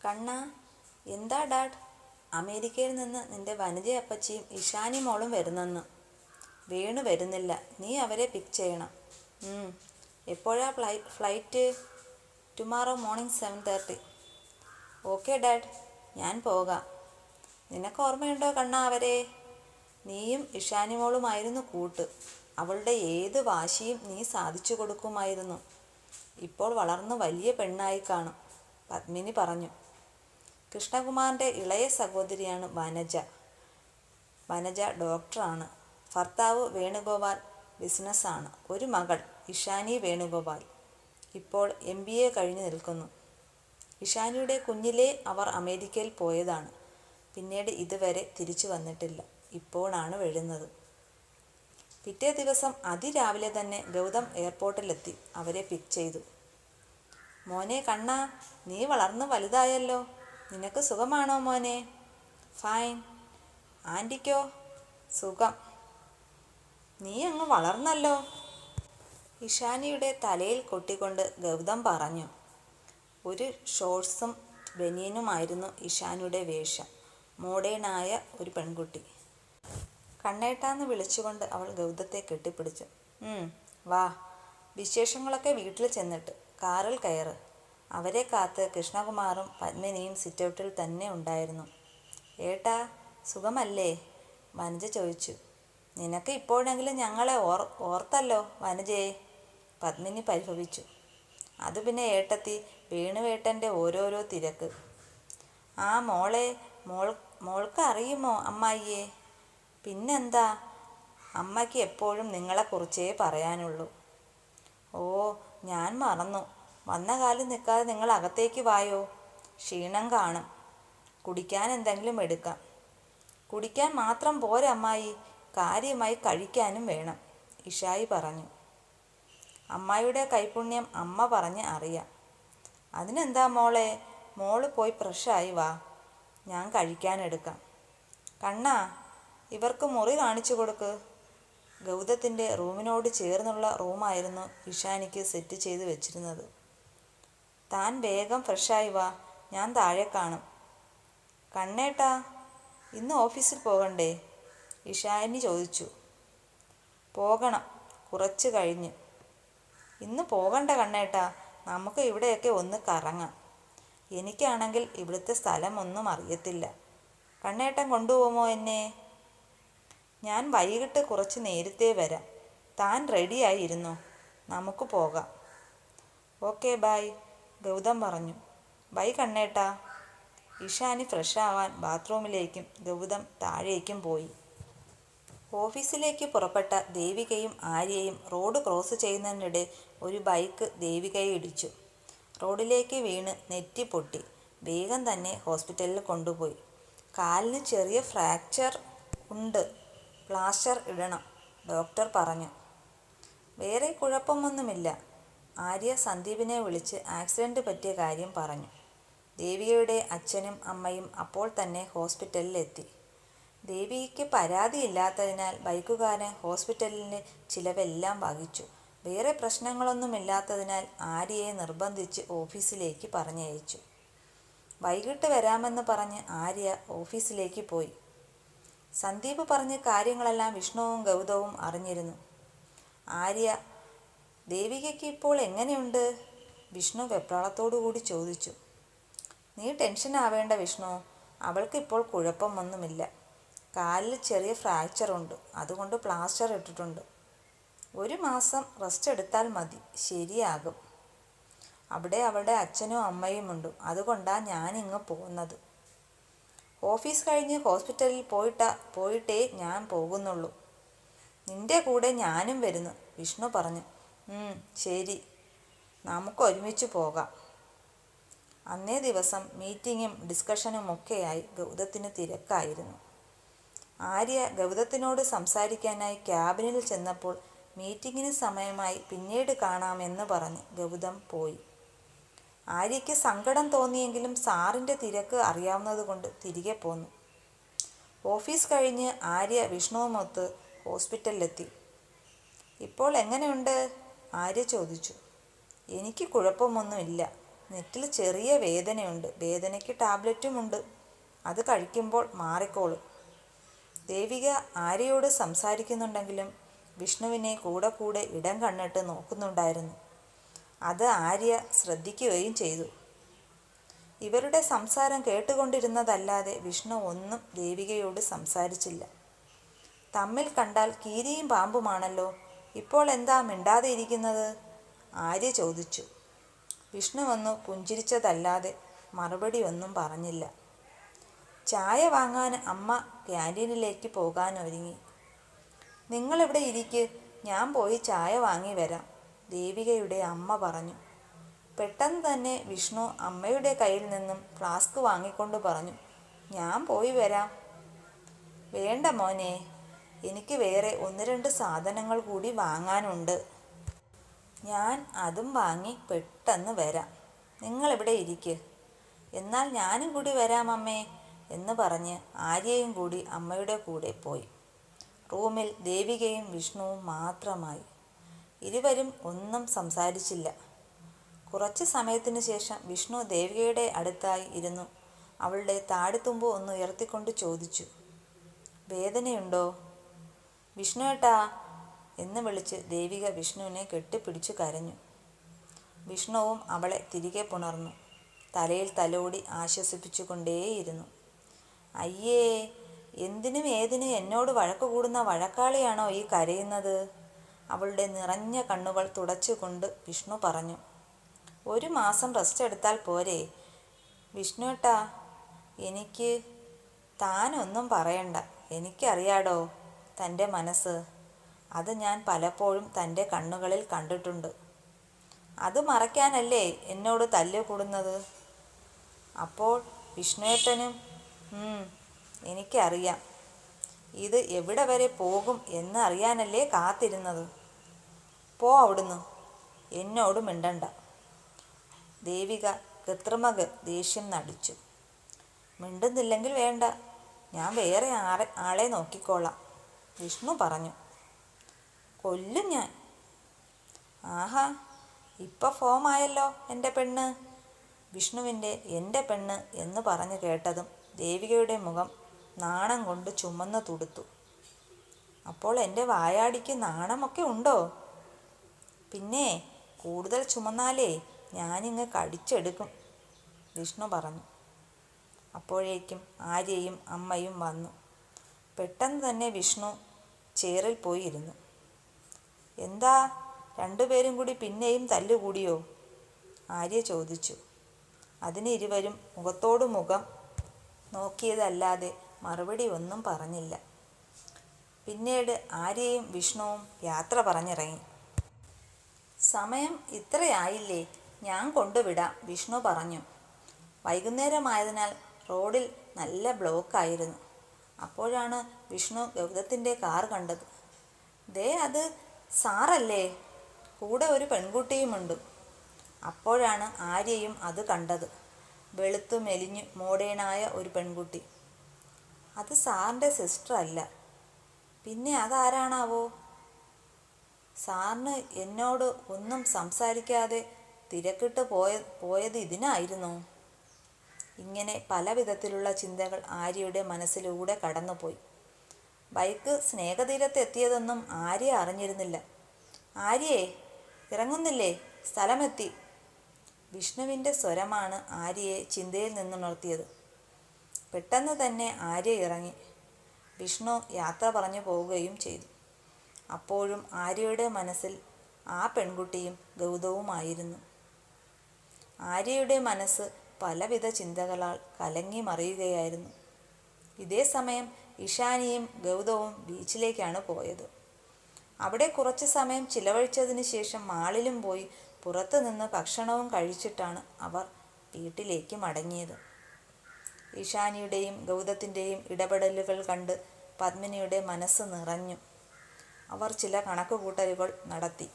കണ്ണ, എന്താ ഡാഡ്? അമേരിക്കയിൽ നിന്ന് നിന്റെ വനജ അപ്പച്ചിയും ഇഷാനി മോളും വരുന്നെന്ന്. വേണു വരുന്നില്ല, നീ അവരെ പിക്ക് ചെയ്യണം. എപ്പോഴാ flight? Tomorrow morning 7:30. Okay dad, ഞാൻ പോകാം. നിനക്ക് ഓർമ്മയുണ്ടോ കണ്ണ അവരെ? നീയും ഇഷാനി മോളുമായിരുന്നു കൂട്ട്. അവളുടെ ഏത് വാശിയും നീ സാധിച്ചു കൊടുക്കുമായിരുന്നു. ഇപ്പോൾ വളർന്നു വലിയ പെണ്ണായി കാണും, പത്മിനി പറഞ്ഞു. കൃഷ്ണകുമാറിൻ്റെ ഇളയ സഹോദരിയാണ് വനജ. വനജ ഡോക്ടറാണ്. ഭർത്താവ് വേണുഗോപാൽ ബിസിനസ്സാണ്. ഒരു മകൾ ഇഷാനി വേണുഗോപാൽ ഇപ്പോൾ MBA കഴിഞ്ഞ് നിൽക്കുന്നു. ഇഷാനിയുടെ കുഞ്ഞിലേ അവർ അമേരിക്കയിൽ പോയതാണ്. പിന്നീട് ഇതുവരെ തിരിച്ചു വന്നിട്ടില്ല. ഇപ്പോഴാണ് വരുന്നത്. പിറ്റേ ദിവസം അതിരാവിലെ തന്നെ ഗൗതം എയർപോർട്ടിലെത്തി അവരെ പിക്ക് ചെയ്തു. മോനെ കണ്ണ, നീ വളർന്നു വലുതായല്ലോ. നിനക്ക് സുഖമാണോ മോനെ? ഫൈൻ. ആൻറ്റിക്കോ? സുഖം. നീ അങ്ങ് വളർന്നല്ലോ. ഇഷാനിയുടെ തലയിൽ കൊട്ടിക്കൊണ്ട് ഗൗതം പറഞ്ഞു. ഒരു ഷോർട്ട്സും ബനിയനുമായിരുന്നു ഇഷാനിയുടെ വേഷം. മോഡേണായ ഒരു പെൺകുട്ടി. കണ്ണേട്ടാന്ന് വിളിച്ചുകൊണ്ട് അവൾ ഗൗതത്തെ കെട്ടിപ്പിടിച്ചു. വാ, വിശേഷങ്ങളൊക്കെ വീട്ടിൽ ചെന്നിട്ട് കാറിൽ കയറ്. അവരെ കാത്ത് കൃഷ്ണകുമാറും പത്മിനിയും സിറ്റൗട്ടിൽ തന്നെ ഉണ്ടായിരുന്നു. ഏട്ടാ, സുഖമല്ലേ? വനജ ചോദിച്ചു. നിനക്ക് ഇപ്പോഴെങ്കിലും ഞങ്ങളെ ഓർത്തല്ലോ വനജയെ, പത്മിനി പരിഭവിച്ചു. അത് പിന്നെ ഏട്ടത്തി, വേണുവേട്ടൻ്റെ ഓരോരോ തിരക്ക്. ആ മോൾക്ക് അറിയുമോ അമ്മായിയെ? പിന്നെന്താ, അമ്മയ്ക്ക് എപ്പോഴും നിങ്ങളെക്കുറിച്ചേ പറയാനുള്ളൂ. ഓ, ഞാൻ മറന്നു. വന്ന കാലം നിൽക്കാതെ നിങ്ങൾ അകത്തേക്ക് വായോ. ക്ഷീണം കാണും. കുടിക്കാൻ എന്തെങ്കിലും എടുക്കാം. കുടിക്കാൻ മാത്രം പോരെ അമ്മായി, കാര്യമായി കഴിക്കാനും വേണം, ഇഷായി പറഞ്ഞു. അമ്മായിയുടെ കൈപുണ്യം അമ്മ പറഞ്ഞ് അറിയാം. അതിനെന്താ മോളെ, മോള് പോയി ഫ്രഷായി വാ, ഞാൻ കഴിക്കാനെടുക്കാം. കണ്ണാ, ഇവർക്ക് മുറി കാണിച്ചു കൊടുക്ക്. ഗൗതത്തിൻ്റെ റൂമിനോട് ചേർന്നുള്ള റൂമായിരുന്നു ഇഷാനിക്ക് സെറ്റ് ചെയ്ത് വെച്ചിരുന്നത്. താൻ വേഗം ഫ്രഷായി വാ, ഞാൻ താഴെ കാണും. കണ്ണേട്ടാ, ഇന്ന് ഓഫീസിൽ പോകണ്ടേ? ഇഷാനി ചോദിച്ചു. പോകണം, കുറച്ച് കഴിഞ്ഞ്. ഇന്ന് പോകണ്ട കണ്ണേട്ടാ, നമുക്ക് ഇവിടെയൊക്കെ ഒന്ന് കറങ്ങാം. എനിക്കാണെങ്കിൽ ഇവിടുത്തെ സ്ഥലമൊന്നും അറിയത്തില്ല. കണ്ണേട്ടൻ കൊണ്ടുപോകുമോ എന്നെ? ഞാൻ വൈകിട്ട് കുറച്ച് നേരത്തെ വരാം. താൻ റെഡിയായിരുന്നോ? നമുക്ക് പോകാം. ഓക്കെ ബൈ, ഗൗതം പറഞ്ഞു. ബൈ കണ്ണേട്ടാ. ഇഷാനി ഫ്രഷാവാൻ ബാത്റൂമിലേക്കും ഗൗതം താഴേക്കും പോയി. ഓഫീസിലേക്ക് പുറപ്പെട്ട ദേവികയും ആര്യയും റോഡ് ക്രോസ് ചെയ്യുന്നതിനിടെ ഒരു ബൈക്ക് ദേവികയെ ഇടിച്ചു. റോഡിലേക്ക് വീണ് നെറ്റി പൊട്ടി. വേഗം തന്നെ ഹോസ്പിറ്റലിൽ കൊണ്ടുപോയി. കാലിന് ചെറിയ ഫ്രാക്ചർ ഉണ്ട്, പ്ലാസ്റ്റർ ഇടണം, ഡോക്ടർ പറഞ്ഞു. വേറെ കുഴപ്പമൊന്നുമില്ല. ആര്യ സന്ദീപിനെ വിളിച്ച് ആക്സിഡൻറ്റ് പറ്റിയ കാര്യം പറഞ്ഞു. ദേവികയുടെ അച്ഛനും അമ്മയും അപ്പോൾ തന്നെ ഹോസ്പിറ്റലിലെത്തി. ദേവികയ്ക്ക് പരാതിയില്ലാത്തതിനാൽ ബൈക്കുകാരൻ ഹോസ്പിറ്റലിൻ്റെ ചിലവെല്ലാം വഹിച്ചു. വേറെ പ്രശ്നങ്ങളൊന്നുമില്ലാത്തതിനാൽ ആര്യയെ നിർബന്ധിച്ച് ഓഫീസിലേക്ക് പറഞ്ഞയച്ചു. വൈകിട്ട് വരാമെന്ന് പറഞ്ഞ് ആര്യ ഓഫീസിലേക്ക് പോയി. സന്ദീപ് പറഞ്ഞ കാര്യങ്ങളെല്ലാം വിഷ്ണുവും ഗൗതവും അറിഞ്ഞിരുന്നു. ആര്യ, ദേവികയ്ക്ക് ഇപ്പോൾ എങ്ങനെയുണ്ട്? വിഷ്ണു വെപ്രാളത്തോടുകൂടി ചോദിച്ചു. നീ ടെൻഷൻ ആവേണ്ട വിഷ്ണു, അവൾക്കിപ്പോൾ കുഴപ്പമൊന്നുമില്ല. കാലിൽ ചെറിയ ഫ്രാക്ചറുണ്ട്, അതുകൊണ്ട് പ്ലാസ്റ്റർ ഇട്ടിട്ടുണ്ട്. 1 മാസം റെസ്റ്റ് എടുത്താൽ മതി, ശരിയാകും. അവിടെ അവളുടെ അച്ഛനും അമ്മയുമുണ്ട്, അതുകൊണ്ടാണ് ഞാനിങ്ങ് പോകുന്നത്. ഓഫീസ് കഴിഞ്ഞ് ഹോസ്പിറ്റലിൽ പോയിട്ടേ ഞാൻ പോകുന്നുള്ളൂ. നിന്റെ കൂടെ ഞാനും വരുന്നു, വിഷ്ണു പറഞ്ഞു. ശരി, നമുക്ക് ഒരുമിച്ച് പോകാം. അന്നേ ദിവസം മീറ്റിങ്ങും ഡിസ്കഷനുമൊക്കെയായി ഗൗതത്തിന് തിരക്കായിരുന്നു. ആര്യ ഗൗതത്തിനോട് സംസാരിക്കാനായി ക്യാബിനിൽ ചെന്നപ്പോൾ മീറ്റിങ്ങിന് സമയമായി, പിന്നീട് കാണാമെന്ന് പറഞ്ഞ് ഗൗതം പോയി. ആര്യയ്ക്ക് സങ്കടം തോന്നിയെങ്കിലും സാറിൻ്റെ തിരക്ക് അറിയാവുന്നതുകൊണ്ട് തിരികെ പോന്നു. ഓഫീസ് കഴിഞ്ഞ് ആര്യ വിഷ്ണുവുമൊത്ത് ഹോസ്പിറ്റലിലെത്തി. ഇപ്പോൾ എങ്ങനെയുണ്ട്? ആര്യ ചോദിച്ചു. എനിക്ക് കുഴപ്പമൊന്നുമില്ല, നെറ്റിൽ ചെറിയ വേദനയുണ്ട്. വേദനയ്ക്ക് ടാബ്ലറ്റുമുണ്ട്. അത് കഴിക്കുമ്പോൾ മാറിക്കോളും. ദേവിക ആര്യയോട് സംസാരിക്കുന്നുണ്ടെങ്കിലും വിഷ്ണുവിനെ കൂടെ കൂടെ ഇടം കണ്ണിട്ട് നോക്കുന്നുണ്ടായിരുന്നു. അത് ആര്യ ശ്രദ്ധിക്കുകയും ചെയ്തു. ഇവരുടെ സംസാരം കേട്ടുകൊണ്ടിരുന്നതല്ലാതെ വിഷ്ണു ഒന്നും ദേവികയോട് സംസാരിച്ചില്ല. തമ്മിൽ കണ്ടാൽ കീരിയും പാമ്പുമാണല്ലോ, ഇപ്പോൾ എന്താ മിണ്ടാതെ ഇരിക്കുന്നത്? ആര്യ ചോദിച്ചു. വിഷ്ണു ഒന്ന് പുഞ്ചിരിച്ചതല്ലാതെ മറുപടി ഒന്നും പറഞ്ഞില്ല. ചായ വാങ്ങാൻ അമ്മ ക്യാൻറ്റീനിലേക്ക് പോകാനൊരുങ്ങി. നിങ്ങളിവിടെ ഇരിക്ക്, ഞാൻ പോയി ചായ വാങ്ങി വരാം, ദേവികയുടെ അമ്മ പറഞ്ഞു. പെട്ടെന്ന് തന്നെ വിഷ്ണു അമ്മയുടെ കയ്യിൽ നിന്നും ഫ്ലാസ്ക് വാങ്ങിക്കൊണ്ട് പറഞ്ഞു, ഞാൻ പോയി വരാം. വേണ്ട മോനെ, എനിക്ക് വേറെ 1-2 സാധനങ്ങൾ കൂടി വാങ്ങാനുണ്ട്. ഞാൻ അതും വാങ്ങി പെട്ടെന്ന് വരാം. നിങ്ങളിവിടെ ഇരിക്ക്. എന്നാൽ ഞാനും കൂടി വരാം അമ്മേ എന്ന് പറഞ്ഞ് ആര്യയും കൂടി അമ്മയുടെ കൂടെ പോയി. റൂമിൽ ദേവികയും വിഷ്ണുവും മാത്രമായി. ഇരുവരും ഒന്നും സംസാരിച്ചില്ല. കുറച്ച് സമയത്തിന് ശേഷം വിഷ്ണു ദേവികയുടെ അടുത്തായി ഇരുന്നു അവളുടെ താടിത്തുമ്പ് ഒന്ന് ഉയർത്തിക്കൊണ്ട് ചോദിച്ചു, വേദനയുണ്ടോ? വിഷ്ണുവേട്ടാ എന്ന് വിളിച്ച് ദേവിക വിഷ്ണുവിനെ കെട്ടിപ്പിടിച്ചു കരഞ്ഞു. വിഷ്ണുവും അവളെ തിരികെ പുണർന്നു. തലയിൽ തലോടി ആശ്വസിപ്പിച്ചു കൊണ്ടേയിരുന്നു. അയ്യേ, എന്തിനും ഏതിനും എന്നോട് വഴക്ക് കൂടുന്ന വഴക്കാളിയാണോ ഈ കരയുന്നത്? അവളുടെ നിറഞ്ഞ കണ്ണുകൾ തുടച്ചുകൊണ്ട് വിഷ്ണു പറഞ്ഞു. 1 മാസം റെസ്റ്റ് എടുത്താൽ പോരെ? വിഷ്ണുവേട്ടാ, എനിക്ക് താനൊന്നും പറയണ്ട. എനിക്കറിയാടോ തൻ്റെ മനസ്സ്. അത് ഞാൻ പലപ്പോഴും തൻ്റെ കണ്ണുകളിൽ കണ്ടിട്ടുണ്ട്. അത് മറയ്ക്കാനല്ലേ എന്നോട് തല്ലുകൂടുന്നത്? അപ്പോൾ വിഷ്ണുവേട്ടനും എനിക്കറിയാം. ഇത് എവിടെ വരെ പോകും എന്ന് അറിയാനല്ലേ കാത്തിരുന്നത്. പോ അവിടുന്ന്, എന്നോട് മിണ്ടണ്ട. ദേവിക കൃത്രിമ ദേഷ്യം നടിച്ചു. മിണ്ടുന്നില്ലെങ്കിൽ വേണ്ട, ഞാൻ വേറെ ആളെ നോക്കിക്കോളാം, വിഷ്ണു പറഞ്ഞു. കൊല്ലും ഞാൻ. ആഹാ, ഇപ്പം ഫോമായല്ലോ എൻ്റെ പെണ്ണ്. വിഷ്ണുവിൻ്റെ എൻ്റെ പെണ്ണ് എന്ന് പറഞ്ഞു കേട്ടതും ദേവികയുടെ മുഖം നാണം കൊണ്ട് ചുമന്നു തുടുത്തു. അപ്പോൾ എൻ്റെ വായാടിക്ക് നാണമൊക്കെ ഉണ്ടോ? പിന്നെ കൂടുതൽ ചുമന്നാലേ ഞാനിങ്ങ് കടിച്ചെടുക്കും, വിഷ്ണു പറഞ്ഞു. അപ്പോഴേക്കും ആര്യയും അമ്മയും വന്നു. പെട്ടെന്ന് തന്നെ വിഷ്ണു ചെയറിൽ പോയി ഇരുന്നു. എന്താ, രണ്ടുപേരും കൂടി പിന്നെയും തല്ലുകൂടിയോ? ആര്യ ചോദിച്ചു. അതിന് ഇരുവരും മുഖത്തോട് മുഖം നോക്കിയതല്ലാതെ മറുപടി ഒന്നും പറഞ്ഞില്ല. പിന്നീട് ആര്യയും വിഷ്ണുവും യാത്ര പറഞ്ഞിറങ്ങി. സമയം ഇത്രയായില്ലേ, ഞാൻ കൊണ്ടുവിടാം, വിഷ്ണു പറഞ്ഞു. വൈകുന്നേരമായതിനാൽ റോഡിൽ നല്ല ബ്ലോക്കായിരുന്നു. അപ്പോഴാണ് വിഷ്ണു ഗൗതത്തിൻ്റെ കാർ കണ്ടത്. ദേ, അത് സാറല്ലേ, കൂടെ ഒരു പെൺകുട്ടിയുമുണ്ട്. അപ്പോഴാണ് ആര്യയും അത് കണ്ടത്. വെളുത്തു മെലിഞ്ഞു മോഡേണായ ഒരു പെൺകുട്ടി. അത് സാറിൻ്റെ സിസ്റ്റർ അല്ല, പിന്നെ അതാരാണാവോ? സാറിന് എന്നോട് ഒന്നും സംസാരിക്കാതെ തിരക്കിട്ട് പോയത് ഇതിനായിരുന്നോ? ഇങ്ങനെ പല വിധത്തിലുള്ള ചിന്തകൾ ആര്യയുടെ മനസ്സിലൂടെ കടന്നുപോയി. ബൈക്ക് സ്നേഹതീരത്തെത്തിയതൊന്നും ആര്യ അറിഞ്ഞിരുന്നില്ല. ആര്യേ, ഇറങ്ങുന്നില്ലേ? സ്ഥലമെത്തി. വിഷ്ണുവിൻ്റെ സ്വരമാണ് ആര്യയെ ചിന്തയിൽ നിന്നുണർത്തിയത്. പെട്ടെന്ന് തന്നെ ആര്യ ഇറങ്ങി. വിഷ്ണു യാത്ര പറഞ്ഞു പോവുകയും ചെയ്തു. അപ്പോഴും ആര്യയുടെ മനസ്സിൽ ആ പെൺകുട്ടിയും ഗൗതവുമായിരുന്നു. ആര്യയുടെ മനസ്സ് പലവിധ ചിന്തകളാൽ കലങ്ങി മറിയുകയായിരുന്നു. ഇതേ സമയം ഇഷാനിയും ഗൗതവും ബീച്ചിലേക്കാണ് പോയത്. അവിടെ കുറച്ച് സമയം ചിലവഴിച്ചതിന് ശേഷം മാളിലും പോയി പുറത്തു നിന്ന് ഭക്ഷണവും കഴിച്ചിട്ടാണ് അവർ വീട്ടിലേക്ക് മടങ്ങിയത്. ഇഷാനിയുടെയും ഗൗതത്തിൻ്റെയും ഇടപെടലുകൾ കണ്ട് പത്മിനിയുടെ മനസ്സ് നിറഞ്ഞു. അവർ ചില കണക്കുകൂട്ടലുകൾ നടത്തി.